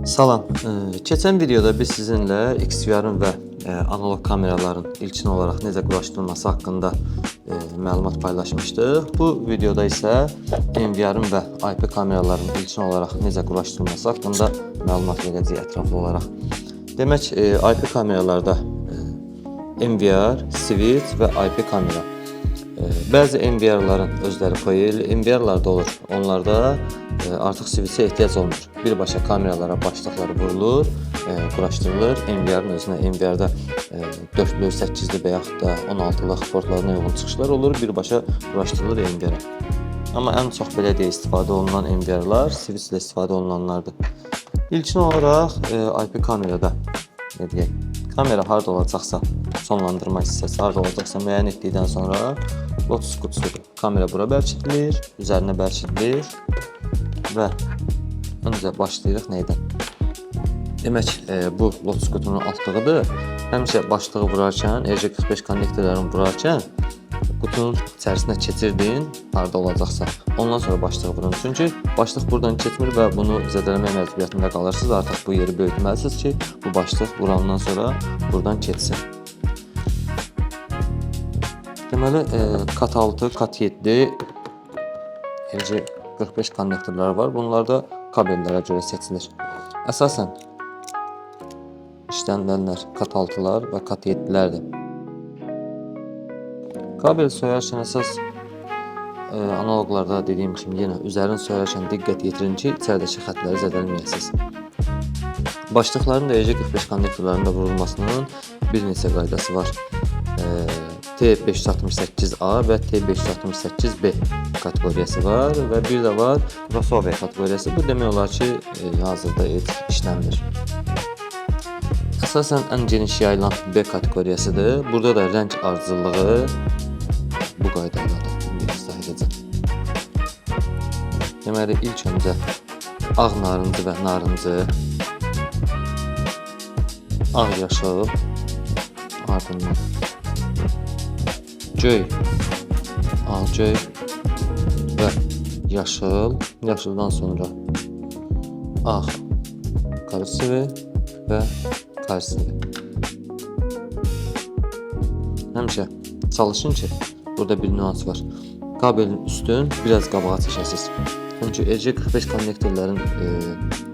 Salam. Keçən videoda biz sizinlə XVR-ın və analog kameraların ilkin olaraq necə quraşdırılması haqqında məlumat paylaşmışdıq. Bu videoda isə NVR-ın və IP kameraların ilkin olaraq necə quraşdırılması haqqında məlumat verəcəyik ətraflı olaraq. Demək, IP kameralarda NVR, switch və IP kamera. Bəzi NVR-ların özləri koyil, NVR-larda olur. Onlarda artıq switch-ə ehtiyac olmur. Birbaşa kameralara başlıqları vurulur, quraşdırılır. NVR-ın özünə NVR-da 4-lü, 8-li və yaxud da 16-lıq portlarına uyğun çıxışlar olur. Birbaşa quraşdırılır NVR-ə. Amma ən çox belə deyə istifadə olunan NVR-lar switch ilə istifadə olunanlardır. İlkin olaraq IP kamerada nə deyək? Kamera harda olacaqsa, sonlandırma hissəsi harda olacaqsa müəyyən etdikdən sonra Lotus qutusudur. Kamera bura bərkidilir, üzərinə bərkidilir və öncə başlayırıq neydən? Demək, bu Lotus qutunun altlığıdır. Həmişə başlığı vurarkən, RJ45 konnektorlarını vurarkən qutunun içərisinə keçirdin, harda olacaqsa. Ondan sonra başlığı vurun. Çünki başlıq buradan keçmir və bunu zədələmək məcburiyyətində qalırsınız. Artıq bu yeri böyütməlisiniz ki, bu başlıq vurandan sonra buradan keçsin. Deməli, kat 6, kat 7 RJ45 konnektorları var. Bunlarda kabellərə görə seçilir. Əsasən işlənilənlər kat 6-lar və kat 7-lərdir. Kabel soyarkən əsas analoglarda dediyim kimi yenə üzərini soyarkən diqqət yetirin ki, içəridəki xətləri zədəlməyəsiniz. Başlıqların da RJ45 konnektorlarında vurulmasının bir neçə qaydası var. T568A və T568B kateqoriyası var və bir də var crossover kateqoriyası. Bu demək olar ki, hazırda işlənmir. Əsasən ən geniş yayılan B kateqoriyasıdır. Burada da rəng ardıcıllığı bu qaydadadır. İzah edəcəm. Deməli, ilk öncə ağ narıncı və narıncı, ağ yaşıl, ardından göy, ağ göy və yaşıl, yaşıldan sonra ağ karısıvı və karısıvı. Həmişə çalışın ki, burada bir nüans var. Kabelin üstün biraz qabağa çəkəsiniz. Çünki RJ45 konnektorların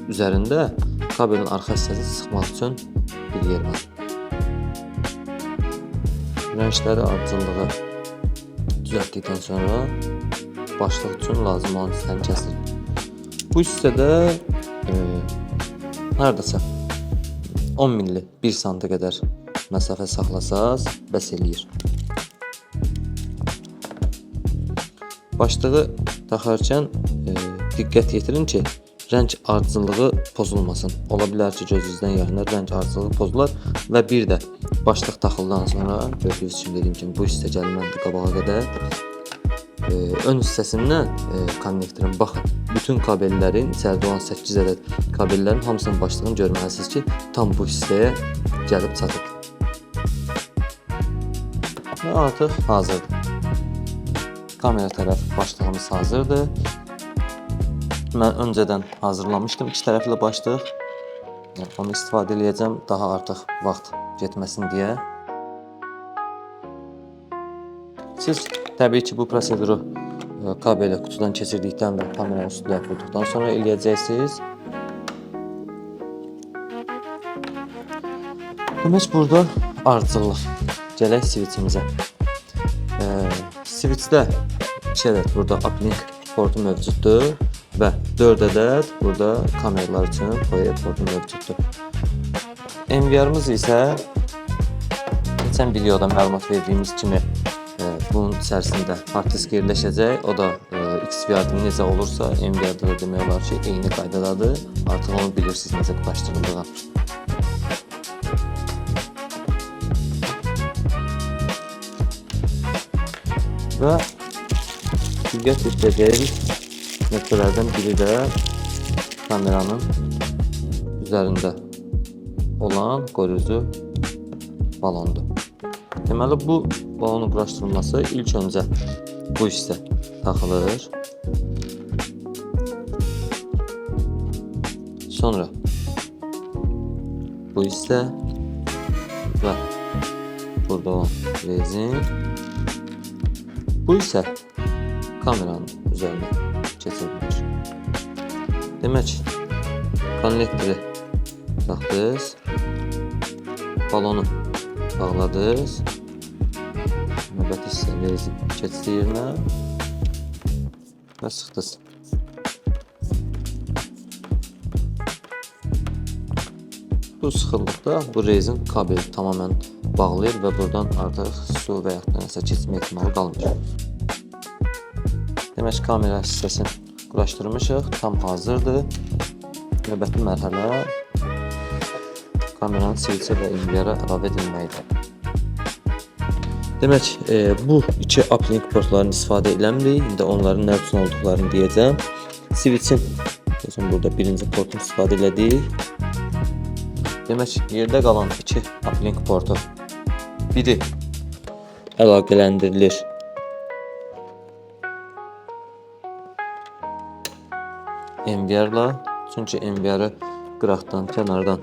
üzərində kabelin arxa hissəsini sıxmaq üçün bir yer var. Rəngləri ardıcıllığı düzəltdikdən sonra başlıq üçün lazım olan hissəni kəsilir. Bu hissədə haradasa 10 milli 1 santə qədər məsafə saxlasaz bəs eləyir. Başlığı taxarkən diqqət yetirin ki, rəng ardıcıllığı pozulmasın. Ola bilər ki, gözünüzdən yayınlar rəng ardıcıllığı pozular və bir də başlıq taxıldan sonra gördüyünüz kimi dediyim kimi bu hissə gəlməlidir qabağa qədər. Ön hissəsindən konnektorun baxın, bütün kabellərin içəridə olan 8 ədəd kabellərin hamısının başlığını görməlisiniz ki, tam bu hissəyə gəlib çatıb. Və artıq hazırdır. Kamera tərəf başlığımız hazırdır. Mən öncədən hazırlamışdım 2 tərəfli başlıq. Onu istifadə edəcəm daha artıq vaxt getməsin deyə. Siz təbii ki, bu proseduru kabeli qutudan keçirdikdən və kameranın üstünə vurduqdan sonra eləyəcəksiniz. Demək, burada ardıcıllıq. Gələk switchimizə. Switchdə 2 ədəd burada uplink portu mövcuddur və 4 ədəd burada kameralar üçün PoE portu mövcuddur. NVR-ımız isə keçən videoda məlumat verdiyimiz kimi bunun içərisində hard disk yerləşəcək. O da XVR-da necə olursa NVR-da da demək olar ki, eyni qaydadadır. Artıq onu bilirsiniz necə quraşdırıldığını. Və diqqət etdirəcəyimiz nöqtələrdən biri də kameranın üzərində olan qoruyucu balondur. Deməli, bu balonun quraşdırılması ilk öncə bu hissə taxılır. Sonra bu hissə və burada olan rezin. Bu isə kameranın üzərinə keçirilir. Demək, konnektoru taxdınız, balonu bağladınız, növbəti hissə rezin keçdi yerinə və sıxdınız. Bu sıxıldıqda bu rezin kabeli tamamen bağlayır və buradan artıq su və yaxud da nəsə keçmə ehtimalı qalmır. Demək, kamera hissəsini quraşdırmışıq, tam hazırdır. Növbəti mərhələ kameranın switchə və NVR-a əlavə edilməkdir. Demək, bu iki uplink portlarını istifadə eləmirik. İndi onların nə üçün olduqlarını deyəcəm. Switchin burada birinci portunu istifadə elədik. Demək, yerdə qalan iki uplink portu biri əlaqələndirilir NVR-la. Çünki NVR-ı qıraqdan, kənardan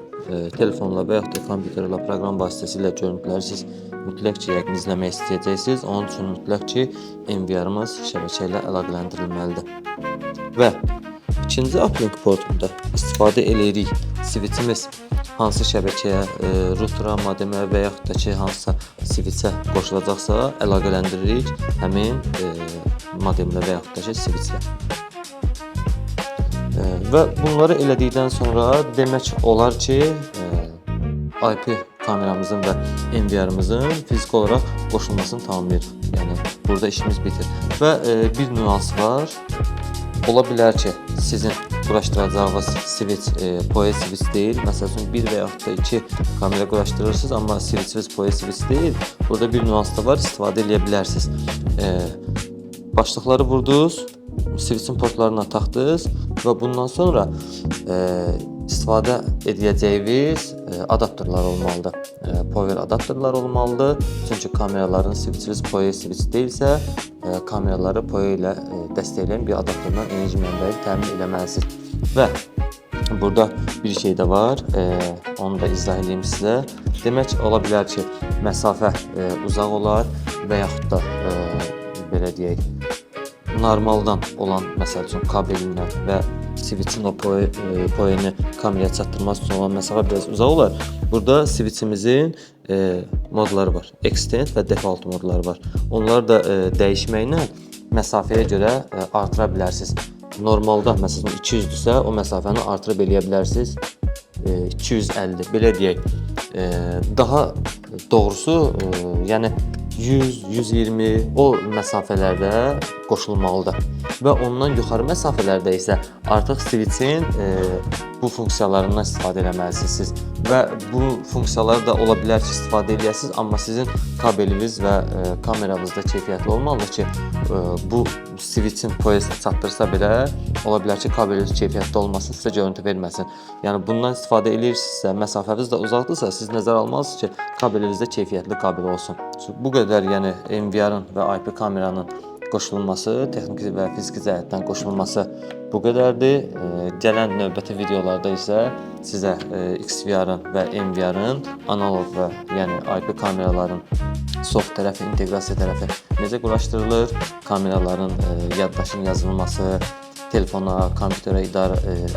telefonla və yaxud da kompüterlə proqram vasitəsilə görüntüləri siz mütləq ki, yəqin izləmək istəyəcəksiniz. Onun üçün mütləq ki, NVR-ımız şəbəkə ilə əlaqələndirilməlidir. Və ikinci uplink portunda istifadə edirik switchimiz hansı şəbəkəyə, router'a, modemə və yaxud da ki, hansısa switchə qoşulacaqsa əlaqələndiririk həmin modemlə və yaxud da ki, switchlə. Və bunları elədikdən sonra demək olar ki, IP kameramızın və NVR-ımızın fiziki olaraq qoşulmasını tamamlayırıq. Yəni, burada işimiz bitir. Və bir nüans var. Ola bilər ki, sizin quraşdıracağınız switch PoE switch deyil. Məsəl üçün, bir və yaxud da iki kamera quraşdırırsınız, amma switch PoE switch deyil. Burada bir nüans da var, istifadə edə bilərsiniz. Başlıqları vurdunuz, switchin portlarına taxdınız və bundan sonra istifadə edəcəyiniz adapterlar olmalıdır. Power adapterlar olmalıdır. Çünki kameraların switchiniz PoE switch deyilsə, kameraları PoE ilə dəstəkləyən bir adapterdən enerji mənbəyi təmin etməlisiniz. Və burada bir şey də var, onu da izah edeyim sizə. Demək, ola bilər ki, məsafə uzaq olar və yaxud da belə deyək, normaldan olan, məsəl üçün, kabelindən və switchin o PoE-ni kameraya çatdırması üçün olan məsafə biraz uzaq olar. Burada switchimizin modları var. Extend və default modları var. Onlar da dəyişməklə məsafəyə görə artıra bilərsiniz. Normalda, məsələn, 200-dürsə, o məsafəni artırıb eləyə bilərsiniz 250, belə deyək. Daha doğrusu, yəni 100, 120 o məsafələrdə qoşulmalıdır. Və ondan yuxarı məsafələrdə isə artıq switchin bu funksiyalarından istifadə etməlisiniz. Və bu funksiyaları da ola bilər ki, istifadə edəsiniz, amma sizin kabeliniz və kameranızda keyfiyyətli olmalıdır ki, bu switchin PoE çatdırsa belə, ola bilər ki, kabeliniz keyfiyyətli olmasın, sizə görüntü verməsin. Yəni, bundan istifadə edirsinizsə, məsafəniz də uzaqdırsa, siz nəzərə almalısınız ki, kabelinizdə keyfiyyətli kabel olsun. Bu qədər, yəni NVR-ın və IP kameranın qoşulması, texniki və fiziki cəhətdən qoşulması bu qədərdir. Gələn növbəti videolarda isə sizə XVR-ın və NVR-ın analoq və yəni IP kameraların soft tərəfi, inteqrasiya tərəfi necə quraşdırılır, kameraların yaddaşın yazılması, telefona, kompüterə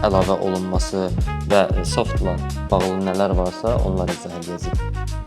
əlavə olunması və softla bağlı nələr varsa onları izah edəcəyik.